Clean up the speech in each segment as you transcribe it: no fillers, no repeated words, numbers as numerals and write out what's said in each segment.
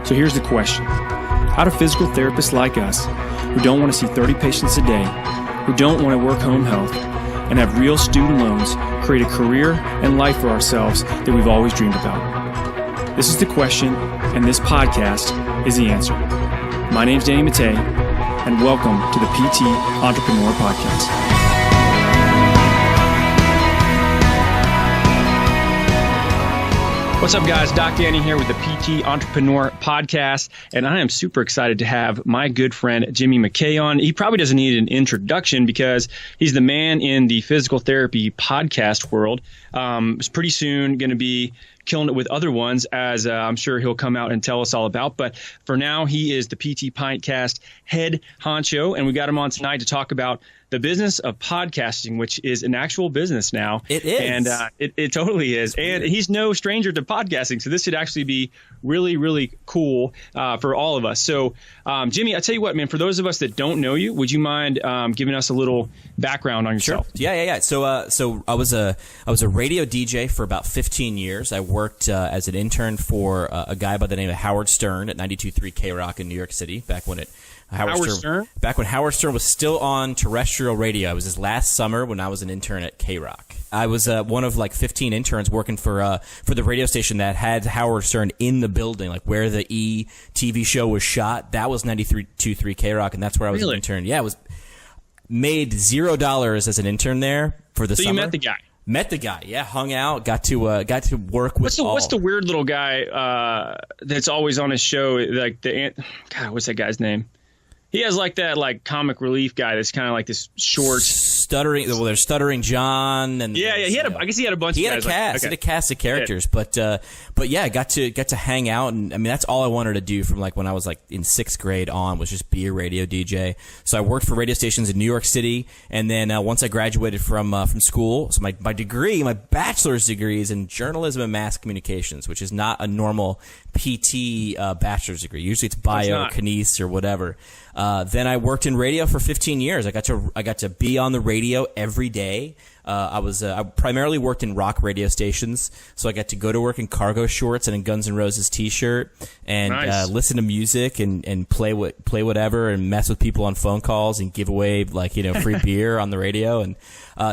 So here's the question. How do physical therapists like us, who don't want to see 30 patients a day, who don't want to work home health, and have real student loans, create a career and life for ourselves that we've always dreamed about? This is the question, and this podcast is the answer. My name's Danny McKay, and welcome to the PT Entrepreneur Podcast. What's up, guys? Doc Danny here with the PT Entrepreneur Podcast, and I am super excited to have my good friend Jimmy McKay on. He probably doesn't need an introduction because he's the man in the physical therapy podcast world. It's pretty soon going to be killing it with other ones, as I'm sure he'll come out and tell us all about. But for now, he is the PT Pintcast head honcho, and we got him on tonight to talk about the business of podcasting, which is an actual business now. It is. And it totally is. And he's no stranger to podcasting, so this should actually be really, really cool for all of us. So, Jimmy, I tell you what, man, for those of us that don't know you, would you mind giving us a little background on yourself? Sure. Yeah. So I was a radio DJ for about 15 years. I worked as an intern for a guy by the name of Howard Stern at 92.3 K-Rock in New York City, back when Howard Stern? Back when Howard Stern was still on terrestrial radio. It was his last summer when I was an intern at K-Rock. I was one of like 15 interns working for the radio station that had Howard Stern in the building, like where the E TV show was shot. That was 93.3 K-Rock, and that's where I was an intern. Yeah, it was made $0 as an intern there for the summer. So you met the guy? Met the guy, yeah. Hung out, got to work with. What's the weird little guy that's always on his show? Like what's that guy's name? He has like that comic relief guy that's kind of like this short stuttering. Well, there's Stuttering John, and yeah. I guess he had a bunch. He had a cast. He had a cast of characters, but yeah, got to hang out, and I mean that's all I wanted to do from like when I was like in 6th grade on was just be a radio DJ. So I worked for radio stations in New York City, and then once I graduated from school, so my bachelor's degree is in journalism and mass communications, which is not a normal PT bachelor's degree. Usually it's bio, kines, or whatever. Then I worked in radio for 15 years. I got to be on the radio every day. I primarily worked in rock radio stations, so I got to go to work in cargo shorts and a Guns N' Roses t-shirt and listen to music and play whatever and mess with people on phone calls and give away free beer on the radio. And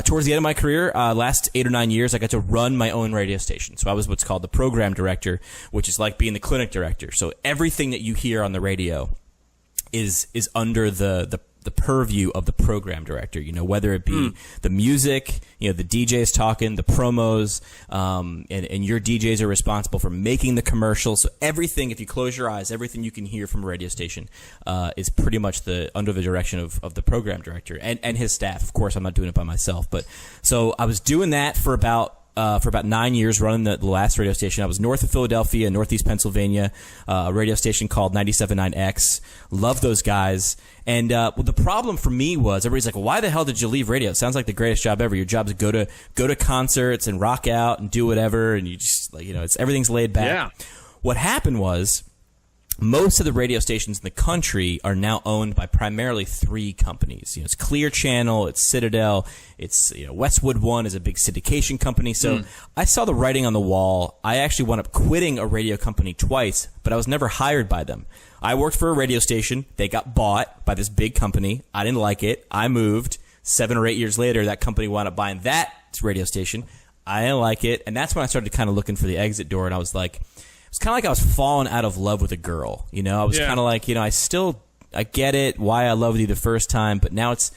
towards the end of my career, last 8 or 9 years, I got to run my own radio station. So I was what's called the program director, which is like being the clinic director. So everything that you hear on the radio is under the purview of the program director, whether it be the music, the DJs talking, the promos, and your DJs are responsible for making the commercials. So everything, if you close your eyes, everything you can hear from a radio station is pretty much under the direction of the program director and his staff. Of course, I'm not doing it by myself, but so I was doing that for about 9 years, running the last radio station. I was north of Philadelphia, northeast Pennsylvania, a radio station called 97.9X. Love those guys. And the problem for me was everybody's like, well, why the hell did you leave radio? It sounds like the greatest job ever. Your job is to go to concerts and rock out and do whatever, and you just everything's laid back. Yeah. What happened was, most of the radio stations in the country are now owned by primarily 3 companies. It's Clear Channel, it's Citadel, it's Westwood One is a big syndication company. So I saw the writing on the wall. I actually wound up quitting a radio company twice, but I was never hired by them. I worked for a radio station. They got bought by this big company. I didn't like it. I moved. 7 or 8 years later, that company wound up buying that radio station. I didn't like it, and that's when I started kind of looking for the exit door, and I was like, it's kind of like I was falling out of love with a girl. I was kind of like, I get it, why I loved you the first time, but now it's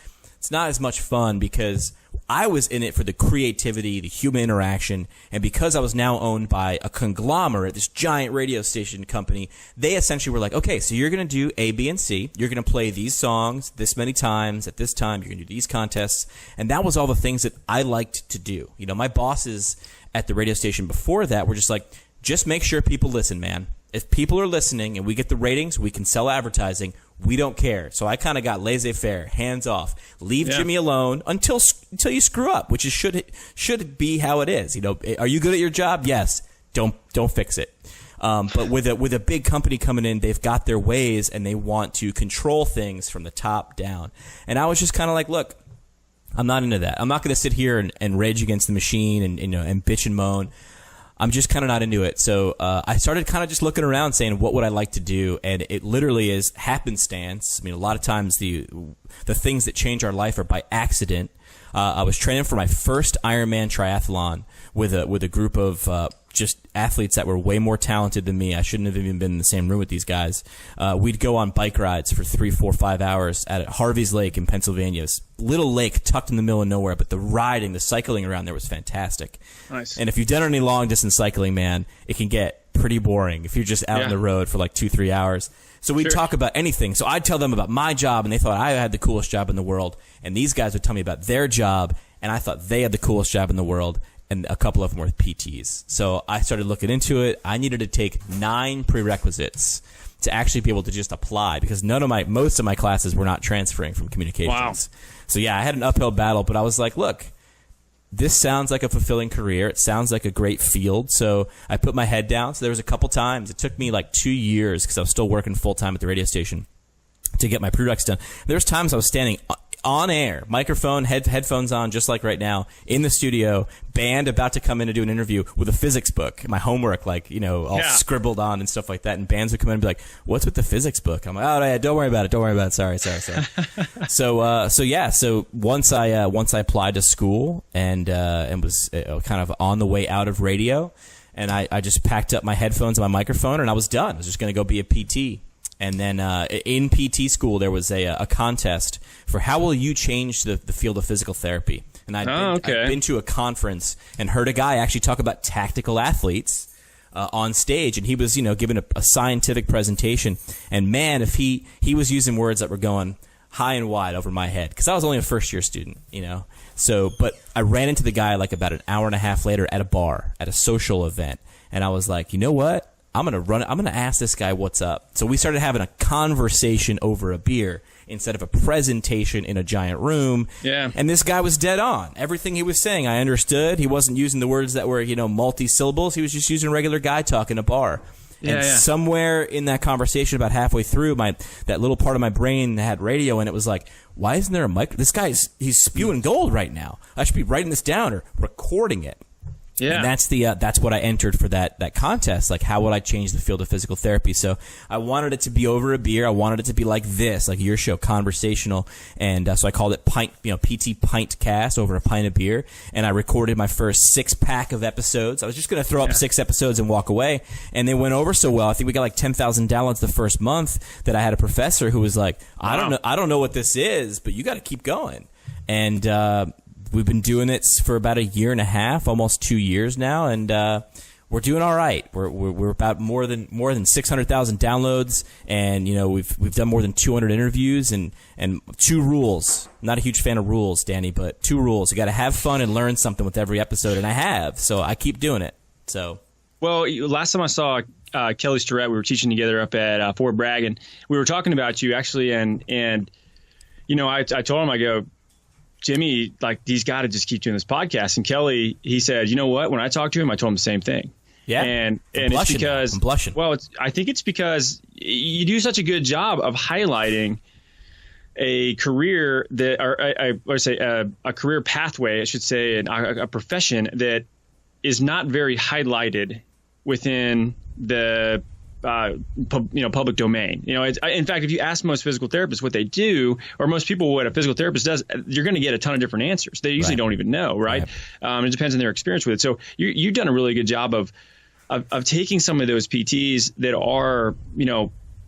not as much fun because I was in it for the creativity, the human interaction, and because I was now owned by a conglomerate, this giant radio station company, they essentially were like, okay, so you're going to do A, B, and C. You're going to play these songs this many times at this time. You're going to do these contests. And that was all the things that I liked to do. My bosses at the radio station before that were just like, just make sure people listen, man. If people are listening and we get the ratings, we can sell advertising. We don't care. So I kind of got laissez-faire, hands off. Leave Jimmy alone until you screw up, which is should be how it is. Are you good at your job? Yes. Don't fix it. But with a big company coming in, they've got their ways and they want to control things from the top down. And I was just kind of like, look, I'm not into that. I'm not going to sit here and rage against the machine and bitch and moan. I'm just kind of not into it. So I started kind of just looking around saying, what would I like to do? And it literally is happenstance. I mean, a lot of times the things that change our life are by accident. I was training for my first Ironman triathlon with a group of just athletes that were way more talented than me. I shouldn't have even been in the same room with these guys. We'd go on bike rides for 3, 4, 5 hours at Harvey's Lake in Pennsylvania. It's a little lake tucked in the middle of nowhere, but the cycling around there was fantastic. Nice. And if you've done any long distance cycling, man, it can get pretty boring if you're just out on the road for like 2, 3 hours. So we'd talk about anything. So I'd tell them about my job, and they thought I had the coolest job in the world. And these guys would tell me about their job, and I thought they had the coolest job in the world. And a couple of them were PTs. So I started looking into it. I needed to take 9 prerequisites to actually be able to just apply, because most of my classes were not transferring from communications. Wow. So yeah, I had an uphill battle, but I was like, look, this sounds like a fulfilling career. It sounds like a great field. So I put my head down. So there was a couple times. It took me like 2 years, because I was still working full time at the radio station, to get my prereqs done. There was times I was standing on air, microphone, headphones on, just like right now, in the studio, band about to come in to do an interview with a physics book, my homework, like, all scribbled on and stuff like that. And bands would come in and be like, "What's with the physics book?" I'm like, "Oh, yeah, don't worry about it. Sorry." So once I applied to school and was kind of on the way out of radio, and I just packed up my headphones and my microphone, and I was done. I was just going to go be a PT. And then in PT school, there was a contest for how will you change the field of physical therapy. And I'd been to a conference and heard a guy actually talk about tactical athletes on stage. And he was, giving a scientific presentation. And, man, if he was using words that were going high and wide over my head, because I was only a first-year student, So, but I ran into the guy like about an hour and a half later at a bar, at a social event. And I was like, you know what? I'm going to ask this guy what's up. So we started having a conversation over a beer instead of a presentation in a giant room. Yeah. And this guy was dead on. Everything he was saying, I understood. He wasn't using the words that were, multi-syllables. He was just using a regular guy talk in a bar. And somewhere in that conversation, about halfway through, that little part of my brain had radio, and it was like, why isn't there a mic? This guy's he's spewing gold right now. I should be writing this down or recording it. Yeah. And that's what I entered for that contest. Like, how would I change the field of physical therapy? So I wanted it to be over a beer. I wanted it to be like this, like your show, conversational. And so I called it PT Pint Cast, over a pint of beer. And I recorded my first 6-pack of episodes. I was just going to throw up 6 episodes and walk away. And they went over so well. I think we got like 10,000 downloads the first month, that I had a professor who was like, I don't know what this is, but you got to keep going. And, we've been doing it for about 1.5 years, almost 2 years now, and we're doing all right. We're about more than 600,000 downloads, and we've done more than 200 interviews, and 2 rules. Not a huge fan of rules, Danny, but 2 rules. You got to have fun and learn something with every episode, and I have, so I keep doing it. So, well, last time I saw Kelly Starrett, we were teaching together up at Fort Bragg, and we were talking about you actually, and I told him, I go, Jimmy, like, he's got to just keep doing this podcast. And Kelly, he said, you know what? When I talked to him, I told him the same thing. Yeah. And it's because, I'm blushing. Well, I think it's because you do such a good job of highlighting a career a career pathway, I should say, a profession that is not very highlighted within the public domain. In fact, if you ask most physical therapists what they do, or most people what a physical therapist does, you're going to get a ton of different answers. They usually don't even know, right? It depends on their experience with it. So you've done a really good job of taking some of those PTs that are,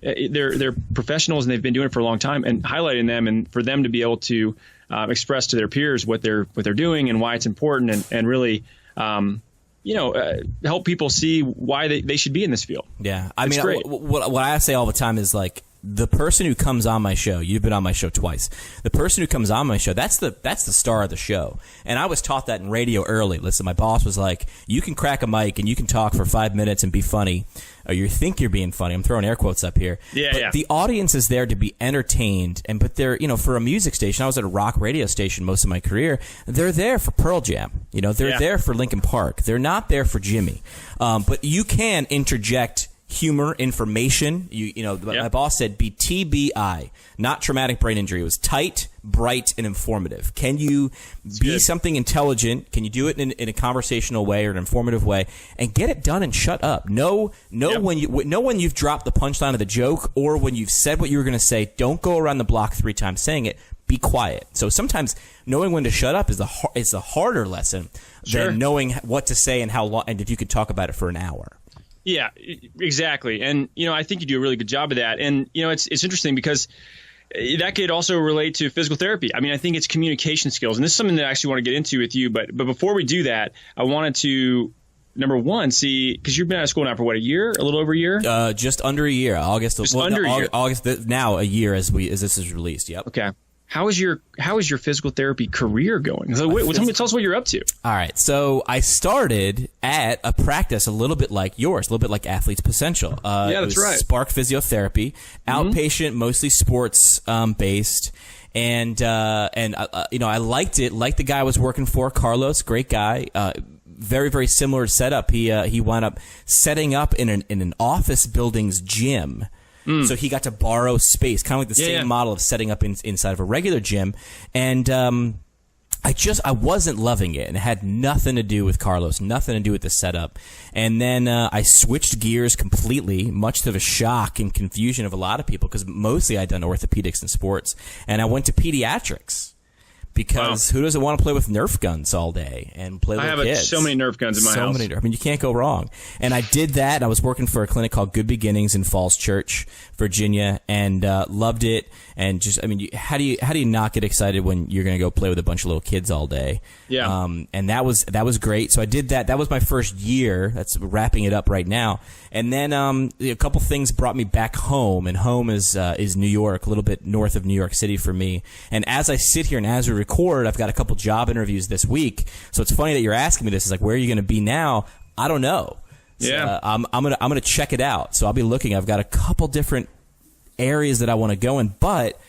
they're professionals and they've been doing it for a long time, and highlighting them, and for them to be able to express to their peers what they're doing and why it's important, and really help people see why they should be in this field. Yeah. I mean, what I say all the time is, like, the person who comes on my show, you've been on my show twice. The person who comes on my show, that's the star of the show. And I was taught that in radio early. Listen, my boss was like, you can crack a mic and you can talk for 5 minutes and be funny, or you think you're being funny. I'm throwing air quotes up here. But the audience is there to be entertained. But they're, for a music station, I was at a rock radio station most of my career. They're there for Pearl Jam. They're there for Linkin Park. They're not there for Jimmy. But you can interject humor, information. My boss said be TBI, not traumatic brain injury. It was tight bright and informative? Can you be something intelligent? Can you do it in a conversational way or an informative way and get it done and shut up? Know when you've dropped the punchline of the joke or when you've said what you were going to say. Don't go around the block 3 times saying it. Be quiet. So sometimes knowing when to shut up is the harder lesson than knowing what to say and how long, and if you could talk about it for an hour. Yeah, exactly. And, I think you do a really good job of that. And, it's interesting because that could also relate to physical therapy. I mean, I think it's communication skills. And this is something that I actually want to get into with you. But before we do that, I wanted to, number one, see, because you've been out of school now for what, a year? A little over a year? Just under a year. August. Now a year as this is released. Yep. Okay. How is your physical therapy career going? So tell us what you're up to. All right. So I started at a practice a little bit like yours, a little bit like Athletes Potential. Yeah, that's right. Spark Physiotherapy, outpatient, mostly sports based. And I liked it. Liked the guy I was working for, Carlos, great guy. Very, very similar setup. He wound up setting up in an office building's gym. So he got to borrow space, kind of like the same model of setting up inside of a regular gym. And I wasn't loving it, and it had nothing to do with Carlos, nothing to do with the setup. And then I switched gears completely, much to the shock and confusion of a lot of people, because mostly I'd done orthopedics and sports. And I went to pediatrics. Because who doesn't want to play with Nerf guns all day and play with kids? I have so many Nerf guns in my house. I mean, you can't go wrong. And I did that. I was working for a clinic called Good Beginnings in Falls Church, Virginia, and loved it. And just, I mean, how do you not get excited when you're going to go play with a bunch of little kids all day? Yeah. And that was great. So I did that. That was my first year. That's wrapping it up right now. And then a couple things brought me back home, and home is New York, a little bit north of New York City for me. And as I sit here and as we record, I've got a couple job interviews this week. So it's funny that you're asking me this. It's like, where are you going to be now? I don't know. Yeah. So, I'm gonna check it out. So I'll be looking. I've got a couple different areas that I want to go in, but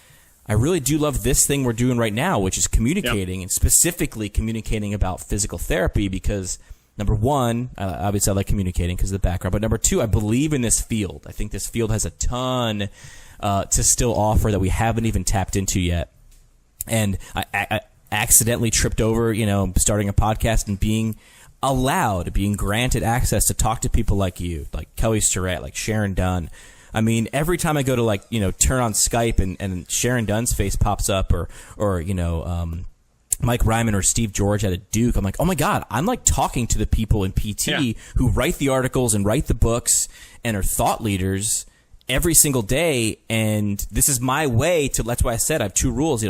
I really do love this thing we're doing right now, which is communicating, and specifically communicating about physical therapy, because number one, obviously I like communicating because of the background, but number two, I believe in this field. I think this field has a ton to still offer that we haven't even tapped into yet. And I accidentally tripped over, starting a podcast and being granted access to talk to people like you, like Kelly Surratt, like Sharon Dunn. I mean, every time I go to turn on Skype and Sharon Dunn's face pops up or Mike Ryman or Steve George at a Duke, I'm like, oh my God, I'm like talking to the people in PT who write the articles and write the books and are thought leaders every single day. And this is my way to, that's why I said I have two rules,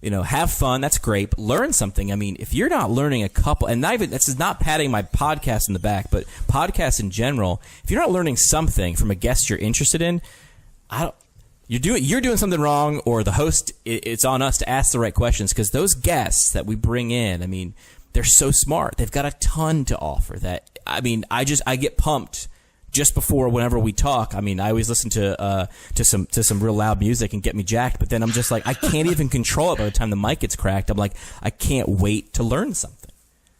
have fun. That's great. But learn something. I mean, if you're not learning a couple, and this is not patting my podcast in the back, but podcasts in general, if you're not learning something from a guest you're interested in, you're doing something wrong, or the host, it's on us to ask the right questions, because those guests that we bring in, I mean, they're so smart. They've got a ton to offer that, I mean, I get pumped just before whenever we talk. I mean, I always listen to some real loud music and get me jacked, but then I'm just like, I can't even control it by the time the mic gets cracked. I'm like, I can't wait to learn something.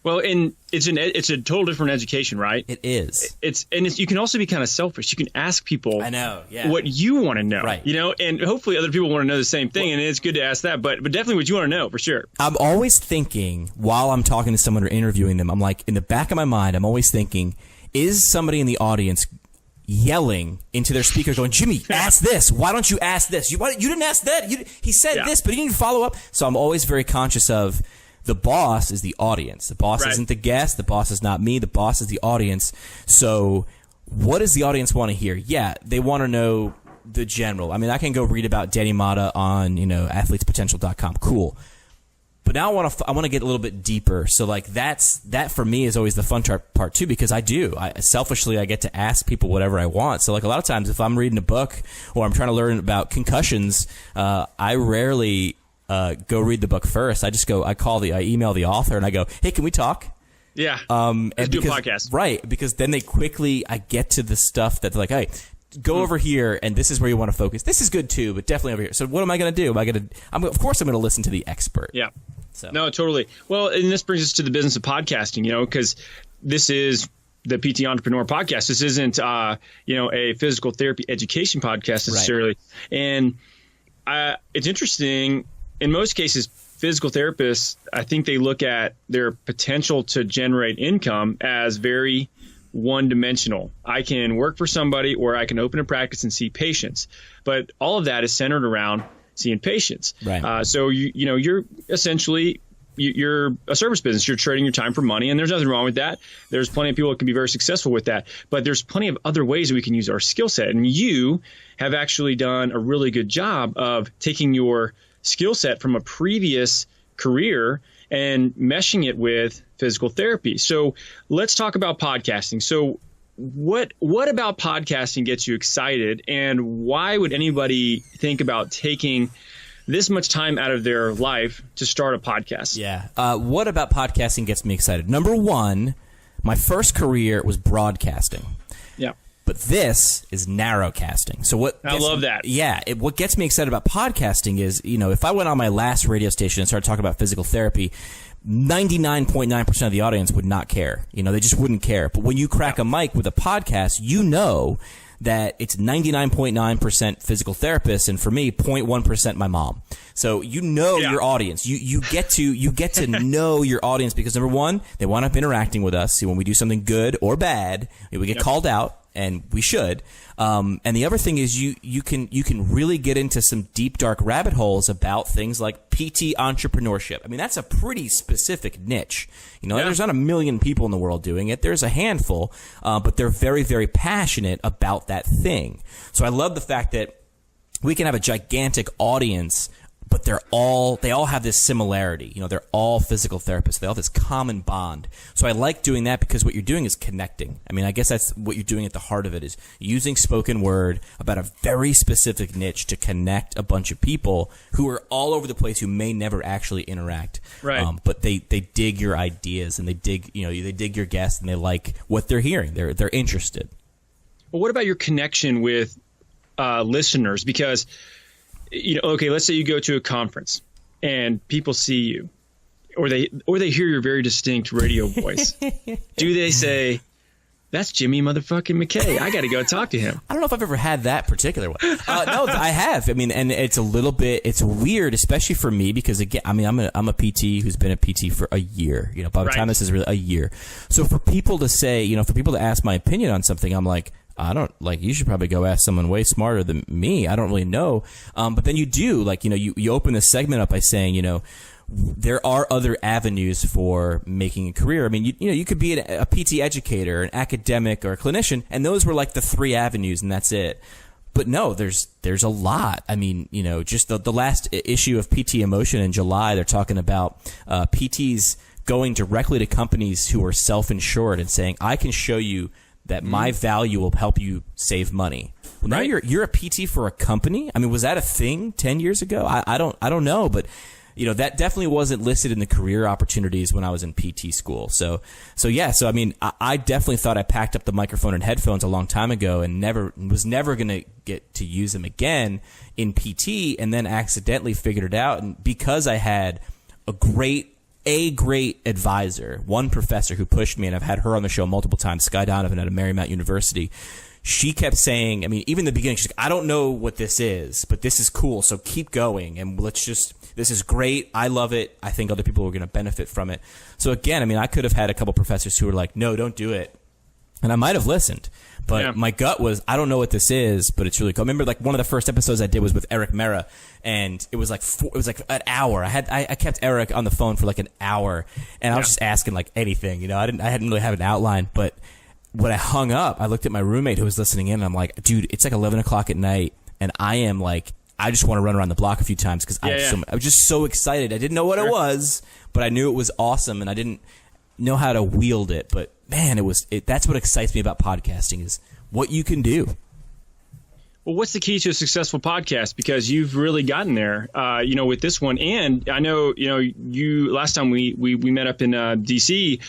Well, and it's a total different education, right? It is. You can also be kind of selfish. You can ask people, I know, yeah, what you want to know, right? And hopefully other people want to know the same thing, and it's good to ask that. But definitely what you want to know for sure. I'm always thinking while I'm talking to someone or interviewing them, I'm like, in the back of my mind, I'm always thinking, is somebody in the audience yelling into their speaker going, Jimmy, ask this. Why don't you ask this? You didn't ask that. He said this, but he didn't follow up. So I'm always very conscious of the boss is the audience. The boss isn't the guest. The boss is not me. The boss is the audience. So what does the audience want to hear? Yeah, they want to know the general. I mean, I can go read about Danny Mata on, athletespotential.com. Cool. But now I want to get a little bit deeper. So like that for me is always the fun part too, because I selfishly get to ask people whatever I want. So like a lot of times if I'm reading a book or I'm trying to learn about concussions, I rarely go read the book first. I email the author and I go, hey, can we talk? Yeah. Let's do a podcast. Right. Because then I get to the stuff that they're like, hey, go over here, and this is where you want to focus. This is good too, but definitely over here. So what am I going to do? Of course I'm going to listen to the expert. Yeah. So. No, totally. Well, and this brings us to the business of podcasting, because this is the PT Entrepreneur podcast. This isn't, a physical therapy education podcast necessarily. Right. And it's interesting. in most cases, physical therapists, I think they look at their potential to generate income as very one-dimensional. I can work for somebody, or I can open a practice and see patients. But all of that is centered around seeing patients. Right. So you're essentially, you're a service business. You're trading your time for money, and there's nothing wrong with that. There's plenty of people that can be very successful with that. But there's plenty of other ways we can use our skill set. And you have actually done a really good job of taking your skill set from a previous career and meshing it with physical therapy. So let's talk about podcasting. So what about podcasting gets you excited, and why would anybody think about taking this much time out of their life to start a podcast? Yeah. What about podcasting gets me excited? Number one, my first career was broadcasting. Yeah. But this is narrowcasting. So I love that. Yeah. What gets me excited about podcasting is, if I went on my last radio station and started talking about physical therapy, 99.9% of the audience would not care. They just wouldn't care. But when you crack a mic with a podcast, that it's 99.9% physical therapists, and for me, 0.1% my mom. So your audience. You get to know your audience, because number one, they wind up interacting with us. See, when we do something good or bad, we get called out, and we should. And the other thing is you can really get into some deep, dark rabbit holes about things like PT entrepreneurship. I mean, that's a pretty specific niche. There's not a million people in the world doing it. There's a handful, but they're very, very passionate about that thing. So I love the fact that we can have a gigantic audience, but they all have this similarity. They're all physical therapists. They all have this common bond. So I like doing that, because what you're doing is connecting. I mean, I guess that's what you're doing at the heart of it, is using spoken word about a very specific niche to connect a bunch of people who are all over the place, who may never actually interact. Right. But they dig your ideas, and they dig your guests, and they like what they're hearing. They're interested. Well, what about your connection with listeners? Because okay, let's say you go to a conference and people see you, or they hear your very distinct radio voice. Do they say, "That's Jimmy motherfucking McKay. I got to go talk to him"? I don't know if I've ever had that particular one. No, I have. I mean, and it's it's weird, especially for me, because again, I mean, I'm a PT who's been a PT for a year. By the time this is really a year. So for people to say, for people to ask my opinion on something, I'm like, I don't you should probably go ask someone way smarter than me. I don't really know. But then you do, you open this segment up by saying, there are other avenues for making a career. I mean, you could be a PT educator, an academic, or a clinician, and those were like the three avenues, and that's it. But no, there's a lot. I mean, just the last issue of PT Emotion in July, they're talking about PTs going directly to companies who are self-insured and saying, I can show you that my value will help you save money. Well, now you're a PT for a company. I mean, was that a thing 10 years ago? I don't know, but that definitely wasn't listed in the career opportunities when I was in PT school. So I mean, I definitely thought I packed up the microphone and headphones a long time ago and was never going to get to use them again in PT, and then accidentally figured it out. And because I had a great advisor, one professor who pushed me, and I've had her on the show multiple times, Sky Donovan at Marymount University. She kept saying, I mean, even in the beginning, she's like, I don't know what this is, but this is cool, so keep going, and this is great. I love it. I think other people are going to benefit from it. So again, I mean, I could have had a couple professors who were like, no, don't do it. And I might have listened, but my gut was, I don't know what this is, but it's really cool. I remember one of the first episodes I did was with Eric Mera, and it was like an hour. I kept Eric on the phone for like an hour, and I was just asking like anything, I hadn't really have an outline, but when I hung up, I looked at my roommate who was listening in, and I'm like, dude, it's like 11 o'clock at night, and I am like, I just want to run around the block a few times, because I was just so excited. I didn't know what it was, but I knew it was awesome, and I didn't know how to wield it, but man, that's what excites me about podcasting, is what you can do. Well, what's the key to a successful podcast? Because you've really gotten there, with this one. And I know, you last time we met up in DC,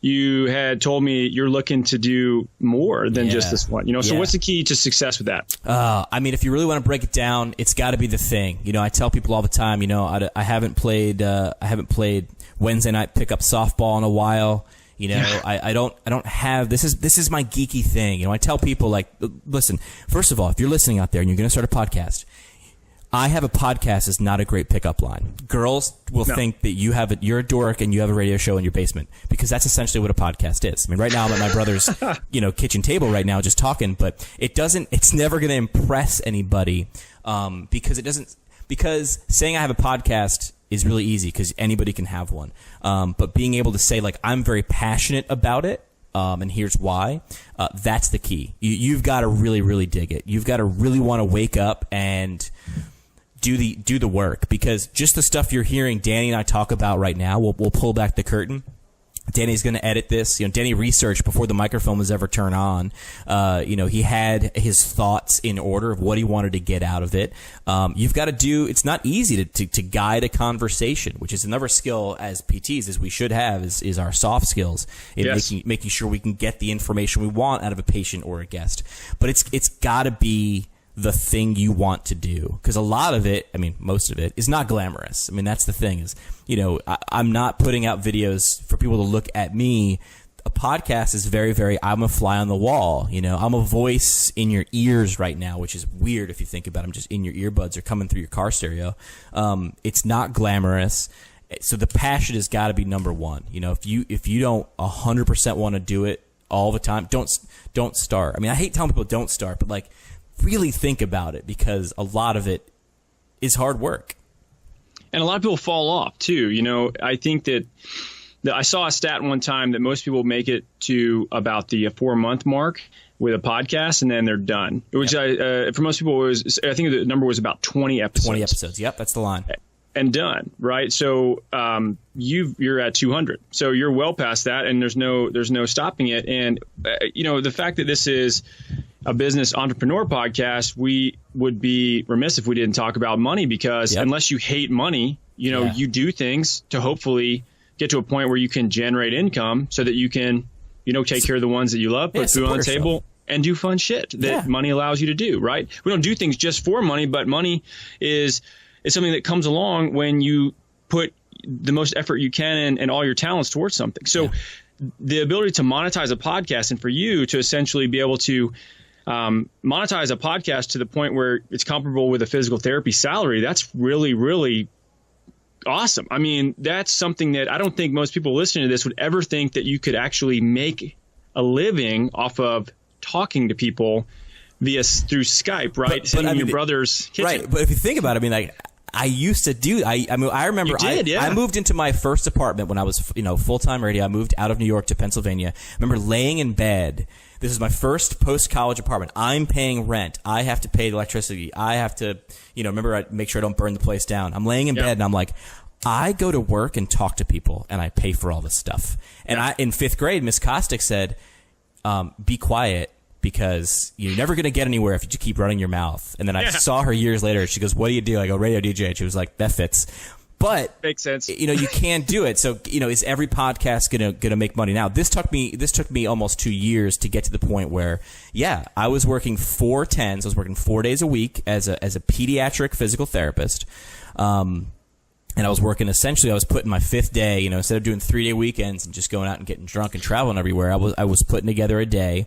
you had told me you're looking to do more than just this one. So what's the key to success with that? I mean, if you really want to break it down, it's got to be the thing. I tell people all the time, I haven't played Wednesday night pickup softball in a while. I don't have, this is my geeky thing. I tell people, like, listen, first of all, if you're listening out there and you're going to start a podcast, I have a podcast is not a great pickup line. Girls will think that you're a dork and you have a radio show in your basement, because that's essentially what a podcast is. I mean, right now I'm at my brother's, kitchen table right now just talking, but it's never going to impress anybody, because saying I have a podcast is really easy because anybody can have one. But being able to say, like, I'm very passionate about it, and here's why, that's the key. You've got to really, really dig it. You've got to really want to wake up and do the work, because just the stuff you're hearing Danny and I talk about right now, we'll pull back the curtain. Danny's going to edit this. Danny researched before the microphone was ever turned on. He had his thoughts in order of what he wanted to get out of it. You've got to it's not easy to guide a conversation, which is another skill as PTs, as we should have, is our soft skills in making sure we can get the information we want out of a patient or a guest. But it's got to be the thing you want to do, because a lot of it, I mean, most of it is not glamorous. I mean, that's the thing is, I'm not putting out videos for people to look at me. A podcast is very, very, I'm a fly on the wall. I'm a voice in your ears right now, which is weird if you think about it. I'm just in your earbuds or coming through your car stereo. It's not glamorous. So the passion has got to be number one. If you don't 100% want to do it all the time, don't start. I mean, I hate telling people don't start, but like, really think about it, because a lot of it is hard work. And a lot of people fall off too. I think that I saw a stat one time that most people make it to about the 4-month mark with a podcast, and then they're done. Which for most people I think the number was about 20 episodes. 20 episodes. Yep, that's the line. And done, right? So you're at 200. So you're well past that, and there's no stopping it. And the fact that this is a business entrepreneur podcast, we would be remiss if we didn't talk about money, because unless you hate money, you do things to hopefully get to a point where you can generate income so that you can, take care of the ones that you love, put food on the table, and do fun shit that money allows you to do, right? We don't do things just for money, but money is something that comes along when you put the most effort you can and all your talents towards something. So the ability to monetize a podcast, and for you to essentially be able to monetize a podcast to the point where it's comparable with a physical therapy salary, that's really, really awesome. I mean, that's something that I don't think most people listening to this would ever think that you could actually make a living off of talking to people through Skype, right? Sitting in your brother's kitchen. Right. But if you think about it, I mean, like, I used to do. I remember. I moved into my first apartment when I was, full-time radio. I moved out of New York to Pennsylvania. I remember laying in bed. This is my first post-college apartment. I'm paying rent. I have to pay the electricity. I have to, remember, I make sure I don't burn the place down. I'm laying in bed and I'm like, I go to work and talk to people and I pay for all this stuff. And in 5th grade, Miss Kostick said, be quiet, because you're never going to get anywhere if you just keep running your mouth. And then I saw her years later. She goes, what do you do? I go, radio DJ. And she was like, that fits. But makes sense. You can't do it. So, is every podcast gonna make money? Now, this took me almost 2 years to get to the point where, I was working 4 10s. I was working 4 days a week as a pediatric physical therapist. And I was working, essentially, I was putting my 5th day, instead of doing 3-day weekends and just going out and getting drunk and traveling everywhere, I was putting together a day.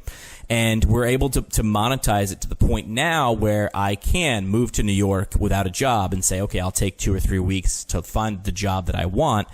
And we're able to monetize it to the point now where I can move to New York without a job and say, okay, I'll take 2 or 3 weeks to find the job that I want.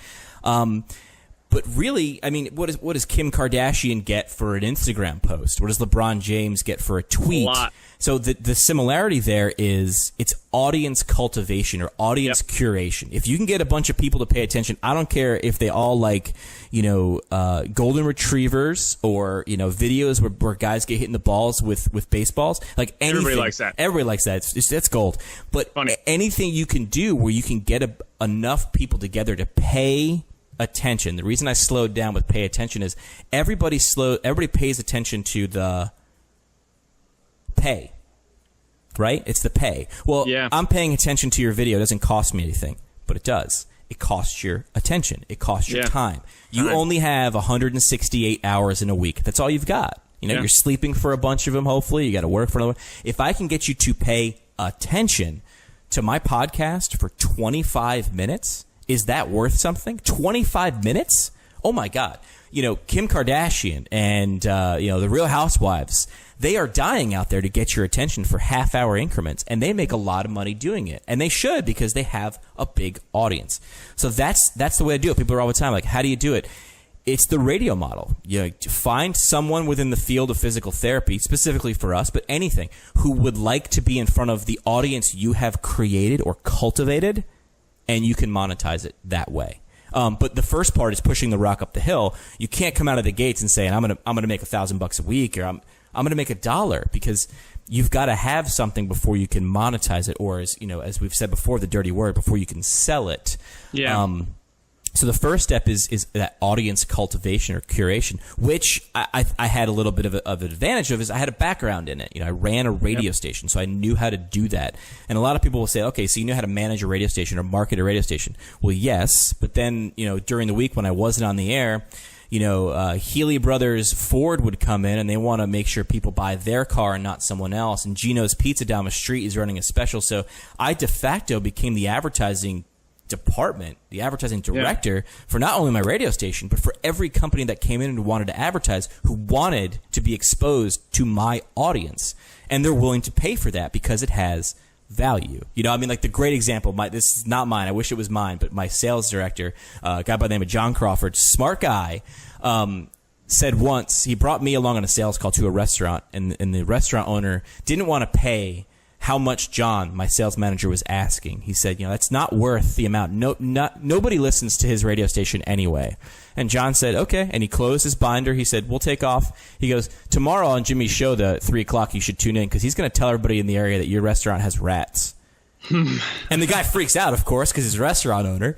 But really, I mean, what does Kim Kardashian get for an Instagram post? What does LeBron James get for a tweet? A lot. So the similarity there is it's audience cultivation or audience curation. If you can get a bunch of people to pay attention, I don't care if they all like, golden retrievers or, videos where guys get hit in the balls with baseballs. Like anything. Everybody likes that. Everybody likes that. That's gold. But anything you can do where you can get enough people together to pay attention. The reason I slowed down with pay attention is everybody pays attention to the pay, right? It's the pay. Well, I'm paying attention to your video. It doesn't cost me anything, but it does. It costs your attention. It costs your time. You only have 168 hours in a week. That's all you've got. You're sleeping for a bunch of them, hopefully. You got to work for another one. If I can get you to pay attention to my podcast for 25 minutes, is that worth something? 25 minutes? Oh, my God. Kim Kardashian and, the Real Housewives, they are dying out there to get your attention for half-hour increments, and they make a lot of money doing it. And they should, because they have a big audience. So that's the way to do it. People are all the time like, how do you do it? It's the radio model. Find someone within the field of physical therapy, specifically for us, but anything, who would like to be in front of the audience you have created or cultivated, and you can monetize it that way. But the first part is pushing the rock up the hill. You can't come out of the gates and say, I'm gonna make $1,000 a week, or I'm gonna make $1, because you've got to have something before you can monetize it, or as we've said before, the dirty word, before you can sell it. Yeah. So the first step is that audience cultivation or curation, which I had a little bit of an advantage of, is I had a background in it. I ran a radio station, so I knew how to do that. And a lot of people will say, okay, so you know how to manage a radio station or market a radio station. Well, yes, but then, during the week when I wasn't on the air, Healy Brothers Ford would come in and they want to make sure people buy their car and not someone else. And Gino's Pizza down the street is running a special. So I de facto became the advertising department, the advertising director for not only my radio station, but for every company that came in and wanted to advertise, who wanted to be exposed to my audience. And they're willing to pay for that because it has value. Like the great example, this is not mine, I wish it was mine, but my sales director, a guy by the name of John Crawford, smart guy, said once, he brought me along on a sales call to a restaurant, and the restaurant owner didn't want to pay how much John, my sales manager, was asking. He said, that's not worth the amount. Nobody listens to his radio station anyway. And John said, okay. And he closed his binder. He said, we'll take off. He goes, tomorrow on Jimmy's show, the 3 o'clock, you should tune in, because he's going to tell everybody in the area that your restaurant has rats. And the guy freaks out, of course, because he's a restaurant owner.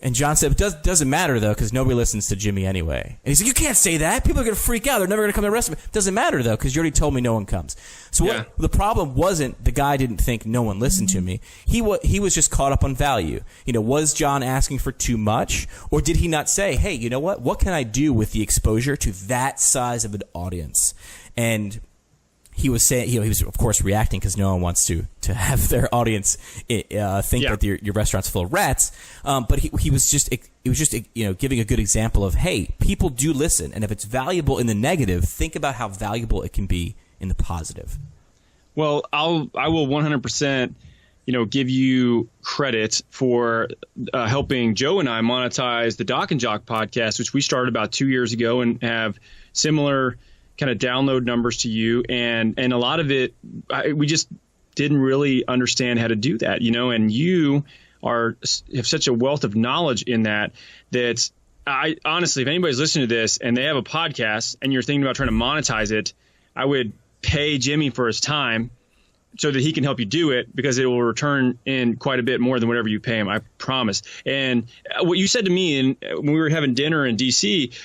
And John said, it doesn't matter, though, because nobody listens to Jimmy anyway. And he's like, you can't say that. People are going to freak out. They're never going to come to the restaurant. It doesn't matter, though, because you already told me no one comes. So what the problem wasn't the guy didn't think no one listened to me. He was just caught up on value. Was John asking for too much? Or did he not say, hey, you know what? What can I do with the exposure to that size of an audience? And he was saying, he was of course reacting because no one wants to have their audience think that your restaurant's full of rats. But he was just giving a good example of, hey, people do listen, and if it's valuable in the negative, think about how valuable it can be in the positive. Well, I will 100%, give you credit for helping Joe and I monetize the Doc and Jock podcast, which we started about 2 years ago and have similar kind of download numbers to you, and a lot of it, we just didn't really understand how to do that, and you have such a wealth of knowledge in that I honestly, if anybody's listening to this and they have a podcast and you're thinking about trying to monetize it, I would pay Jimmy for his time so that he can help you do it, because it will return in quite a bit more than whatever you pay him, I promise. And what you said to me when we were having dinner in DC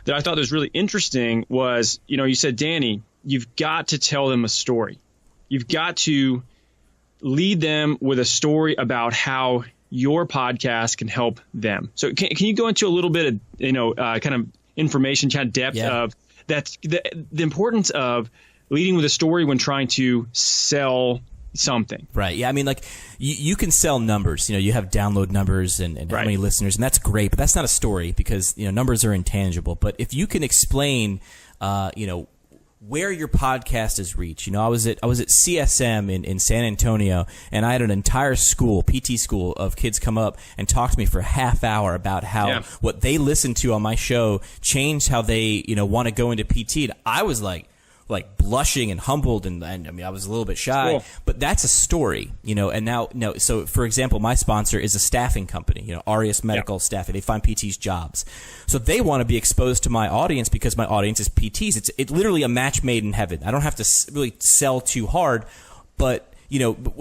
that I thought was really interesting was, you said, Danny, you've got to tell them a story. You've got to lead them with a story about how your podcast can help them. So can you go into a little bit of, kind of information, kind of depth of that's the importance of leading with a story when trying to sell something. Right. Yeah. I mean, like you can sell numbers, you have download numbers and how many listeners, and that's great, but that's not a story because, numbers are intangible. But if you can explain, where your podcast is reached. I was at CSM in San Antonio, and I had an entire school, PT school, of kids come up and talk to me for a half hour about how what they listened to on my show changed how they, want to go into PT. And I was like blushing and humbled, and I mean, I was a little bit shy, but that's a story, and now, so for example, my sponsor is a staffing company, Arias Medical Staffing. They find PTs jobs. So they want to be exposed to my audience because my audience is PTs. It's literally a match made in heaven. I don't have to really sell too hard, but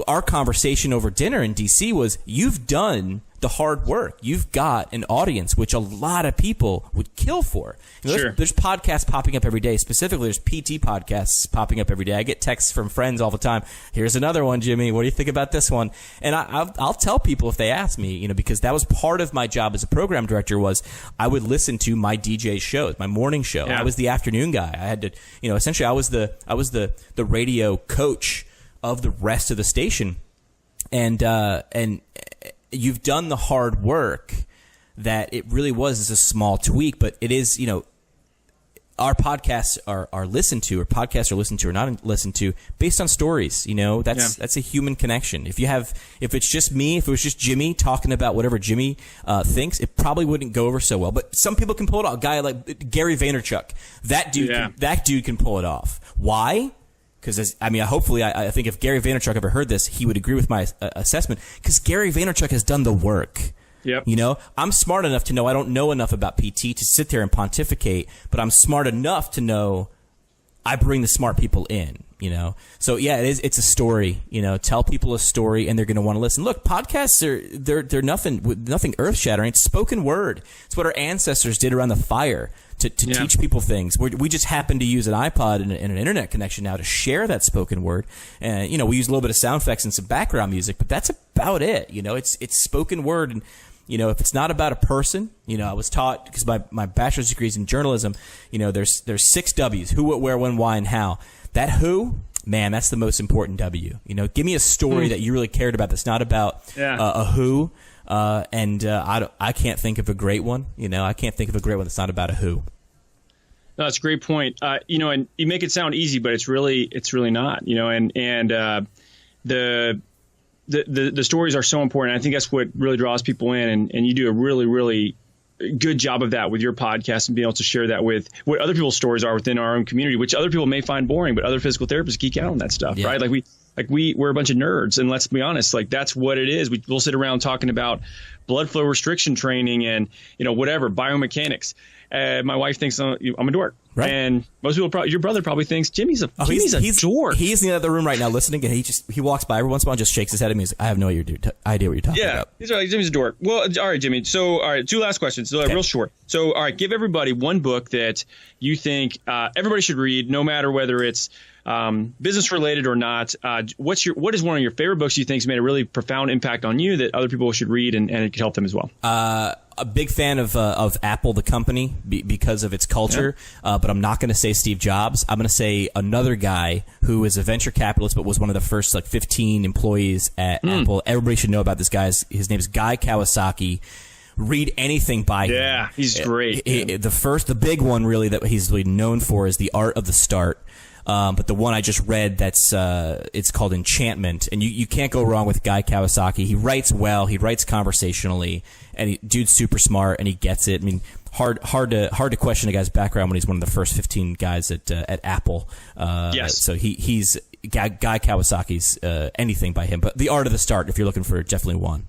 our conversation over dinner in DC was, you've done the hard work. You've got an audience, which a lot of people would kill for. There's podcasts popping up every day. Specifically, there's PT podcasts popping up every day. I get texts from friends all the time. Here's another one, Jimmy. What do you think about this one? And I'll tell people if they ask me, because that was part of my job as a program director, was I would listen to my DJ shows, my morning show. I was the afternoon guy. I had to, essentially I was the radio coach of the rest of the station. And you've done the hard work that it really was a small tweak, but it is, our podcasts are listened to, or podcasts are listened to or not listened to based on stories. That's a human connection. If it's just me, if it was just Jimmy talking about whatever Jimmy thinks, it probably wouldn't go over so well. But some people can pull it off. A guy like Gary Vaynerchuk, that dude can pull it off. Why? Because hopefully, I think if Gary Vaynerchuk ever heard this, he would agree with my assessment. Because Gary Vaynerchuk has done the work. Yep. I'm smart enough to know I don't know enough about PT to sit there and pontificate, but I'm smart enough to know I bring the smart people in. So yeah, it's a story. Tell people a story, and they're going to want to listen. Look, podcasts they're nothing earth shattering. It's spoken word. It's what our ancestors did around the fire to teach people things. We just happen to use an iPod and an internet connection now to share that spoken word. And we use a little bit of sound effects and some background music, but that's about it. It's spoken word. And if it's not about a person, I was taught, because my bachelor's degree is in journalism, there's 6 W's: who, what, where, when, why, and how. That who, man, that's the most important W. Give me a story that you really cared about that's not about a who. I can't think of a great one. I can't think of a great one that's not about a who. No, that's a great point. And you make it sound easy, but it's really not. The stories are so important. I think that's what really draws people in, and you do a really, really good job of that with your podcast and being able to share that with what other people's stories are within our own community, which other people may find boring, but other physical therapists geek out on that stuff, right? We're a bunch of nerds, and let's be honest, that's what it is. We'll sit around talking about blood flow restriction training and whatever biomechanics. My wife thinks I'm a dork, right? And most people your brother probably thinks Jimmy's a dork. He's in the other room right now listening, and he walks by every once in a while and just shakes his head at me. He's like, I have no idea what you're talking about. He's right. Jimmy's a dork. Well, all right, Jimmy. So, all right, 2 last questions. So, real short. So, all right, give everybody one book that you think everybody should read, no matter whether it's business related or not. What is one of your favorite books you think has made a really profound impact on you that other people should read and it could help them as well? A big fan of Apple, the company, because of its culture. But I'm not going to say Steve Jobs. I'm going to say another guy who is a venture capitalist, but was one of the first 15 employees at Apple. Everybody should know about this guy. His name is Guy Kawasaki. Read anything by him. Yeah, he's great. The big one really that he's really known for is The Art of the Start. But the one I just read, it's called Enchantment, and you can't go wrong with Guy Kawasaki. He writes well, he writes conversationally, and dude's super smart, and he gets it. I mean, hard to question a guy's background when he's one of the first 15 guys at Apple. Yes. So he's Guy Kawasaki's anything by him. But The Art of the Start, if you're looking for definitely one.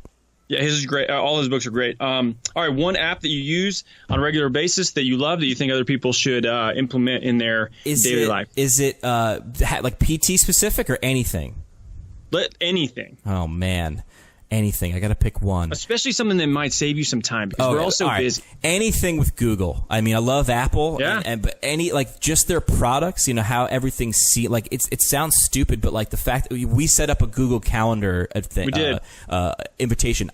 Yeah, his is great. All his books are great. All right, one app that you use on a regular basis that you love that you think other people should implement in their daily life. Is it like PT specific or anything? Anything. Oh, man. Anything. I got to pick one. Especially something that might save you some time because we're all so busy. Anything with Google. I mean, I love Apple. Yeah. But just their products, how everything it sounds stupid, but the fact that we set up a Google Calendar thing, we did. Invitation.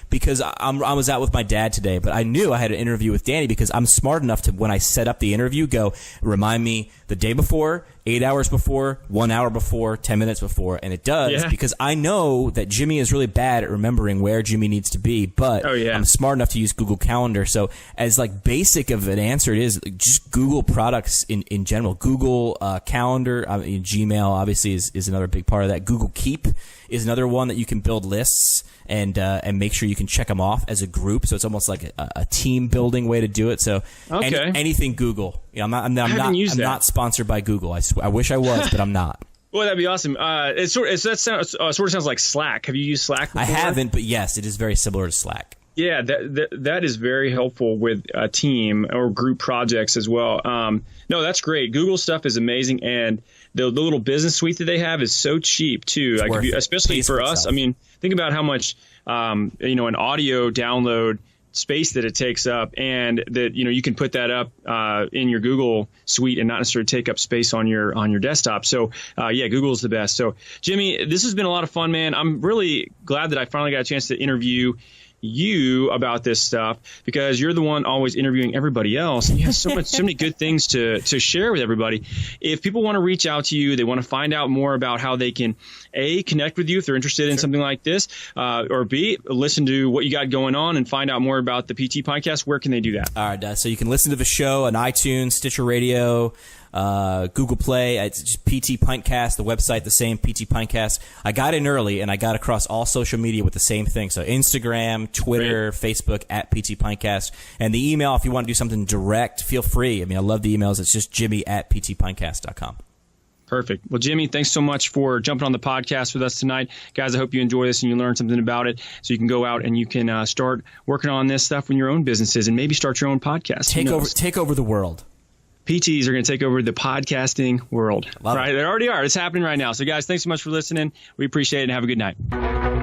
Because I was out with my dad today, but I knew I had an interview with Danny because I'm smart enough to, when I set up the interview, go remind me the day before, 8 hours before, 1 hour before, 10 minutes before, and it does because I know that Jimmy is really bad at remembering where Jimmy needs to be, but I'm smart enough to use Google Calendar. So as basic of an answer it is, just Google products in general. Google Calendar, Gmail obviously is another big part of that. Google Keep is another one that you can build lists and make sure you can check them off as a group. So it's almost like a team building way to do it. So anything Google. I'm not sponsored by Google. I wish I was, but I'm not. Well, that'd be awesome. It sort of sounds like Slack. Have you used Slack before? I haven't, but yes, it is very similar to Slack. Yeah, that is very helpful with a team or group projects as well. No, that's great. Google stuff is amazing, and the little business suite that they have is so cheap too. Especially for us. I mean, think about how much an audio download space that it takes up, and that you can put that up in your Google suite and not necessarily take up space on your desktop. So Google is the best. So Jimmy, this has been a lot of fun, man. I'm really glad that I finally got a chance to interview you about this stuff, because you're the one always interviewing everybody else. And you have so many good things to share with everybody. If people want to reach out to you, they want to find out more about how they can A, connect with you if they're interested in something like this, or B, listen to what you got going on and find out more about the PT podcast, where can they do that? All right, so you can listen to the show on iTunes, Stitcher Radio, Google Play. It's just PT Pintcast, the website, the same, PT Pintcast. I got in early, and I got across all social media with the same thing. So Instagram, Twitter, Facebook, at PT Pintcast. And the email, if you want to do something direct, feel free. I mean, I love the emails. It's just jimmy@ptpintcast.com. Perfect. Well, Jimmy, thanks so much for jumping on the podcast with us tonight. Guys, I hope you enjoy this and you learn something about it, so you can go out and you can start working on this stuff in your own businesses and maybe start your own podcast. Take over the world. PTs are going to take over the podcasting world. Love right? it. They already are. It's happening right now. So, guys, thanks so much for listening. We appreciate it, and have a good night.